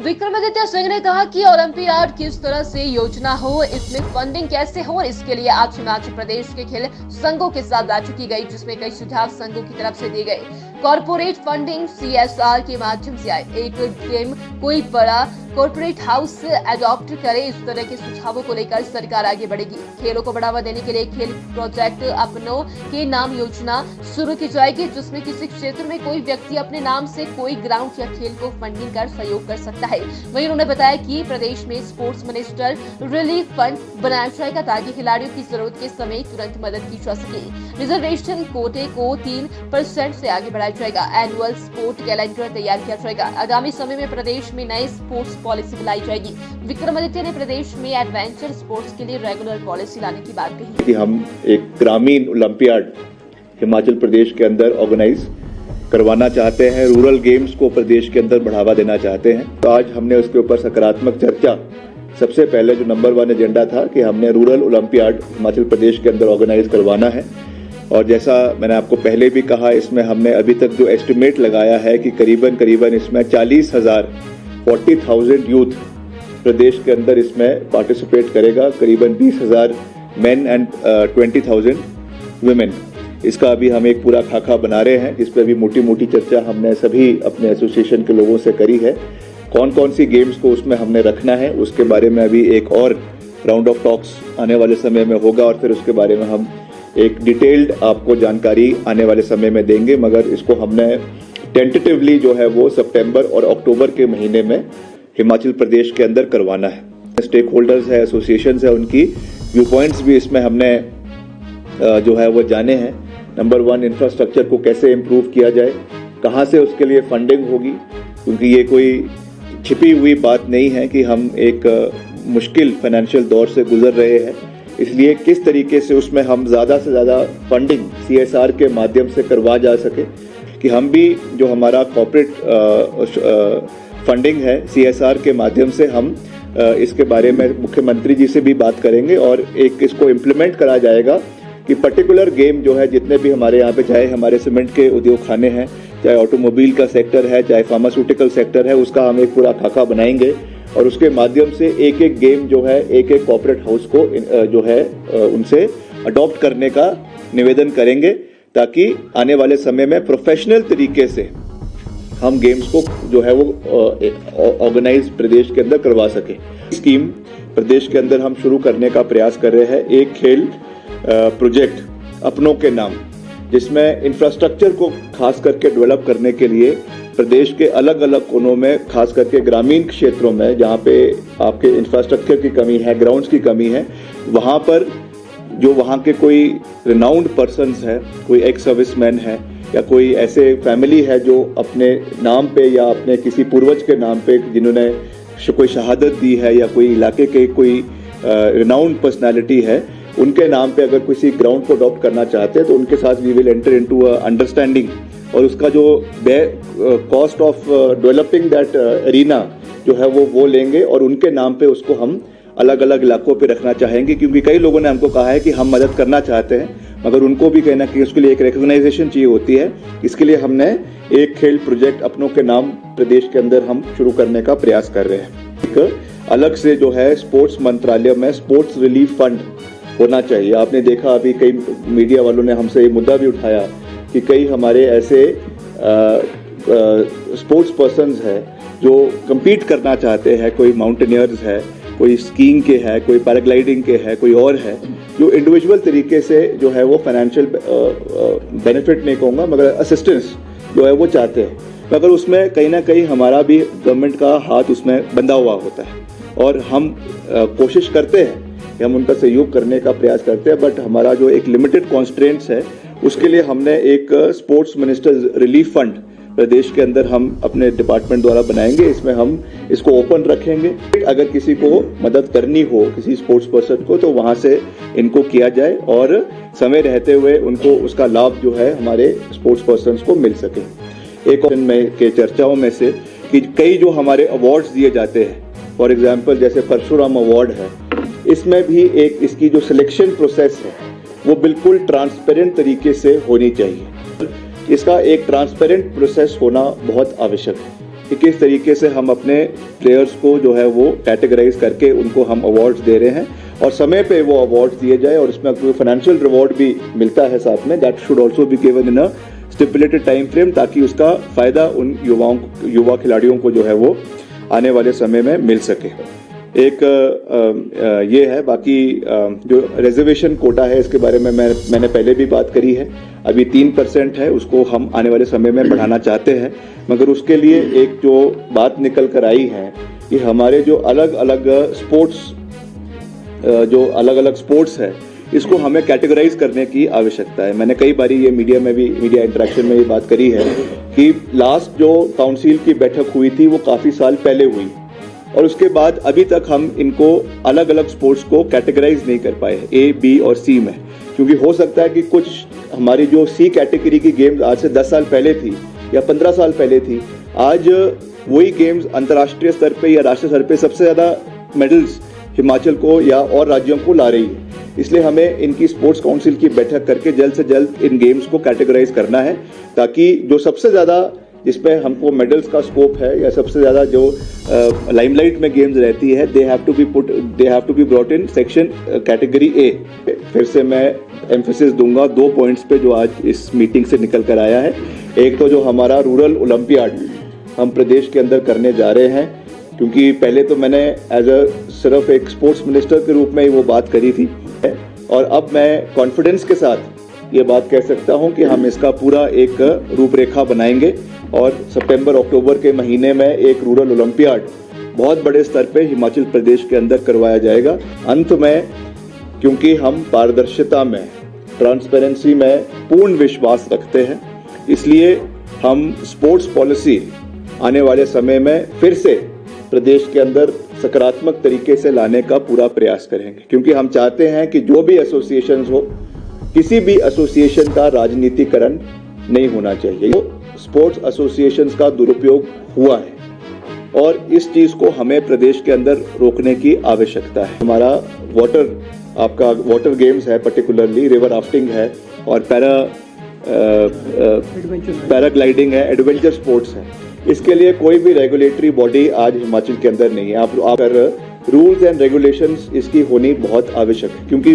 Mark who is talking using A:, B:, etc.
A: विक्रमादित्य सिंह ने कहा कि ओलंपियाड किस तरह से योजना हो, इसमें फंडिंग कैसे हो और इसके लिए आज हिमाचल प्रदेश के खेल संघों के साथ बैठक की गई, जिसमें कई सुझाव संघों की तरफ से दिए गए। कॉर्पोरेट फंडिंग CSR के माध्यम से आए, एक गेम कोई बड़ा कॉर्पोरेट हाउस अडॉप्ट करे, इस तरह के सुझावों को लेकर सरकार आगे बढ़ेगी। खेलों को बढ़ावा देने के लिए खेल प्रोजेक्ट अपनों के नाम योजना शुरू की जाएगी, जिसमें किसी क्षेत्र में कोई व्यक्ति अपने नाम से कोई ग्राउंड या खेल को फंडिंग कर सहयोग कर सकता है। वहीं उन्होंने बताया कि प्रदेश में स्पोर्ट्स मिनिस्टर रिलीफ फंड बनाया जाएगा, ताकि खिलाड़ियों की जरूरत के समय तुरंत मदद की जा सके। रिजर्वेशन कोटे को 3% से आगे बढ़ाया जाएगा। एनुअल स्पोर्ट कैलेंडर तैयार किया जाएगा। आगामी समय में प्रदेश में नए स्पोर्ट्स पॉलिसी लाई जाएगी। विक्रमादित्य ने प्रदेश में एडवेंचर स्पोर्ट्स के लिए रेगुलर पॉलिसी लाने की बात कही
B: कि हम एक ग्रामीण ओलंपियाड हिमाचल प्रदेश के अंदर ऑर्गेनाइज करवाना चाहते हैं, रूरल गेम्स को प्रदेश के अंदर बढ़ावा देना चाहते हैं। तो आज हमने उसके ऊपर सकारात्मक चर्चा, सबसे पहले जो नंबर 1 एजेंडा था कि हमने रूरल ओलंपियाड हिमाचल प्रदेश के अंदर ऑर्गेनाइज करवाना है। और जैसा मैंने आपको पहले भी कहा, इसमें हमने अभी तक जो एस्टिमेट लगाया है कि करीबन इसमें 40,000 यूथ प्रदेश के अंदर इसमें पार्टिसिपेट करेगा, करीबन 20,000 मेन एंड 20,000 वुमेन। इसका अभी हम एक पूरा खाका बना रहे हैं, जिस पर भी मोटी चर्चा हमने सभी अपने एसोसिएशन के लोगों से करी है। कौन कौन सी गेम्स को उसमें हमने रखना है, उसके बारे में अभी एक और राउंड ऑफ टॉक्स आने वाले समय में होगा और फिर उसके बारे में हम एक डिटेल्ड आपको जानकारी आने वाले समय में देंगे। मगर इसको हमने टेंटेटिवली जो है वो सितंबर और अक्टूबर के महीने में हिमाचल प्रदेश के अंदर करवाना है। स्टेक होल्डर्स है, एसोसिएशंस है, उनकी व्यू पॉइंट्स भी इसमें हमने जो है वो जाने हैं। नंबर 1, इंफ्रास्ट्रक्चर को कैसे इम्प्रूव किया जाए, कहाँ से उसके लिए फंडिंग होगी, क्योंकि ये कोई छिपी हुई बात नहीं है कि हम एक मुश्किल फाइनेंशियल दौर से गुजर रहे हैं। इसलिए किस तरीके से उसमें हम ज़्यादा से ज़्यादा फंडिंग CSR के माध्यम से करवा जा सके, कि हम भी जो हमारा कॉर्पोरेट फंडिंग है CSR के माध्यम से हम इसके बारे में मुख्यमंत्री जी से भी बात करेंगे और एक इसको इम्प्लीमेंट करा जाएगा कि पर्टिकुलर गेम जो है, जितने भी हमारे यहाँ पे, चाहे हमारे सीमेंट के उद्योग खाने हैं, चाहे ऑटोमोबाइल का सेक्टर है, चाहे फार्मास्यूटिकल सेक्टर है, उसका हम एक पूरा खाका बनाएंगे और उसके माध्यम से एक गेम जो है, एक कॉर्पोरेट हाउस को जो है उनसे अडॉप्ट करने का निवेदन करेंगे, ताकि आने वाले समय में प्रोफेशनल तरीके से हम गेम्स को जो है वो ऑर्गेनाइज प्रदेश के अंदर करवा सके। स्कीम प्रदेश के अंदर हम शुरू करने का प्रयास कर रहे हैं, एक खेल प्रोजेक्ट अपनों के नाम, जिसमें इंफ्रास्ट्रक्चर को खास करके डेवलप करने के लिए प्रदेश के अलग अलग कोनों में, खास करके ग्रामीण क्षेत्रों में जहाँ पे आपके इंफ्रास्ट्रक्चर की कमी है, ग्राउंड्स की कमी है, वहाँ पर जो वहाँ के कोई रिनाउंड पर्सन्स है, कोई एक्स सर्विसमैन है या कोई ऐसे फैमिली है जो अपने नाम पे या अपने किसी पूर्वज के नाम पे जिन्होंने कोई शहादत दी है, या कोई इलाके के कोई रिनाउंड पर्सनैलिटी है, उनके नाम पे अगर किसी ग्राउंड को अडॉप्ट करना चाहते हैं तो उनके साथ we will enter into understanding, और उसका जो cost of developing that arena जो है वो लेंगे और उनके नाम पे उसको हम अलग अलग इलाकों पे रखना चाहेंगे। क्योंकि कई लोगों ने हमको कहा है कि हम मदद करना चाहते हैं, मगर उनको भी कहना कि उसके लिए एक रिकॉग्नाइजेशन चाहिए होती है। इसके लिए हमने एक खेल प्रोजेक्ट अपनों के नाम प्रदेश के अंदर हम शुरू करने का प्रयास कर रहे हैं। एक अलग से जो है स्पोर्ट्स मंत्रालय में स्पोर्ट्स रिलीफ फंड होना चाहिए। आपने देखा अभी कई मीडिया वालों ने हमसे ये मुद्दा भी उठाया कि कई हमारे ऐसे स्पोर्ट्स पर्सन्स हैं जो कम्पीट करना चाहते हैं, कोई माउंटेनियर्स है, कोई स्कीइंग के है, कोई पैराग्लाइडिंग के है, कोई और है, जो इंडिविजुअल तरीके से जो है वो फाइनेंशियल बेनिफिट नहीं कहूँगा मगर असिस्टेंस जो है वो चाहते हैं, मगर उसमें कहीं ना कहीं हमारा भी गवर्नमेंट का हाथ उसमें बंधा हुआ होता है और हम कोशिश करते हैं कि हम उनका सहयोग करने का प्रयास करते हैं। बट हमारा जो एक लिमिटेड कॉन्स्ट्रेंट्स है, उसके लिए हमने एक स्पोर्ट्स मिनिस्टर्स रिलीफ फंड प्रदेश के अंदर हम अपने डिपार्टमेंट द्वारा बनाएंगे। इसमें हम इसको ओपन रखेंगे, अगर किसी को मदद करनी हो किसी स्पोर्ट्स पर्सन को तो वहां से इनको किया जाए और समय रहते हुए उनको उसका लाभ जो है हमारे स्पोर्ट्स पर्सन को मिल सके। एक और में के चर्चाओं में से कि कई जो हमारे अवार्ड्स दिए जाते हैं, फॉर एग्जाम्पल जैसे परशुराम अवार्ड है, इसमें भी एक इसकी जो सिलेक्शन प्रोसेस है वो बिल्कुल ट्रांसपेरेंट तरीके से होनी चाहिए। इसका एक ट्रांसपेरेंट प्रोसेस होना बहुत आवश्यक है। कि किस तरीके से हम अपने प्लेयर्स को जो है वो कैटेगराइज करके उनको हम अवार्ड्स दे रहे हैं और समय पे वो अवार्ड्स दिए जाए और उसमें कोई फाइनेंशियल रिवॉर्ड भी मिलता है साथ में, that should also be given in a stipulated time frame, ताकि उसका फायदा उन युवा खिलाड़ियों को जो है वो आने वाले समय में मिल सके। एक ये है। बाकी जो रिजर्वेशन कोटा है इसके बारे में मैंने पहले भी बात करी है। अभी 3% है, उसको हम आने वाले समय में बढ़ाना चाहते हैं, मगर उसके लिए एक जो बात निकल कर आई है कि हमारे जो अलग अलग स्पोर्ट्स है इसको हमें कैटेगराइज करने की आवश्यकता है। मैंने कई बारी ये मीडिया इंटरेक्शन में ये बात करी है कि लास्ट जो काउंसिल की बैठक हुई थी वो काफ़ी साल पहले हुई और उसके बाद अभी तक हम इनको अलग अलग स्पोर्ट्स को कैटेगराइज नहीं कर पाए A, B और C में, क्योंकि हो सकता है कि कुछ हमारी जो C कैटेगरी की गेम्स आज से 10 साल पहले थी या 15 साल पहले थी, आज वही गेम्स अंतर्राष्ट्रीय स्तर पे या राष्ट्रीय स्तर पे सबसे ज़्यादा मेडल्स हिमाचल को या और राज्यों को ला रही है। इसलिए हमें इनकी स्पोर्ट्स काउंसिल की बैठक करके जल्द से जल्द इन गेम्स को कैटेगराइज करना है, ताकि जो सबसे ज़्यादा जिसपे हमको मेडल्स का स्कोप है या सबसे ज़्यादा जो लाइमलाइट में गेम्स रहती है, they have to be brought in section category A। फिर से मैं एम्फेसिस दूंगा 2 पॉइंट्स पे जो आज इस मीटिंग से निकल कर आया है। एक तो जो हमारा रूरल ओलंपियाड हम प्रदेश के अंदर करने जा रहे हैं, क्योंकि पहले तो मैंने सिर्फ एक स्पोर्ट्स मिनिस्टर के रूप में ही वो बात करी थी और अब मैं कॉन्फिडेंस के साथ ये बात कह सकता हूं कि हम इसका पूरा एक रूपरेखा बनाएंगे और सितंबर-अक्टूबर के महीने में एक रूरल ओलंपियाड बहुत बड़े स्तर पे हिमाचल प्रदेश के अंदर करवाया जाएगा। अंत में, क्योंकि हम पारदर्शिता में, ट्रांसपेरेंसी में पूर्ण विश्वास रखते हैं, इसलिए हम स्पोर्ट्स पॉलिसी आने वाले समय में फिर से प्रदेश के अंदर सकारात्मक तरीके से लाने का पूरा प्रयास करेंगे, क्योंकि हम चाहते हैं कि जो भी एसोसिएशन हो, किसी भी एसोसिएशन का राजनीतिकरण नहीं होना चाहिए। तो स्पोर्ट्स एसोसिएशंस का दुरुपयोग हुआ है और इस चीज को हमें प्रदेश के अंदर रोकने की आवश्यकता है। हमारा वाटर गेम्स है, पर्टिकुलरली रिवर राफ्टिंग है और पैराग्लाइडिंग है, एडवेंचर स्पोर्ट्स है। इसके लिए कोई भी रेगुलेटरी बॉडी आज हिमाचल के अंदर नहीं है। आप रूल्स एंड रेगुलेशंस इसकी होनी बहुत आवश्यक है, क्योंकि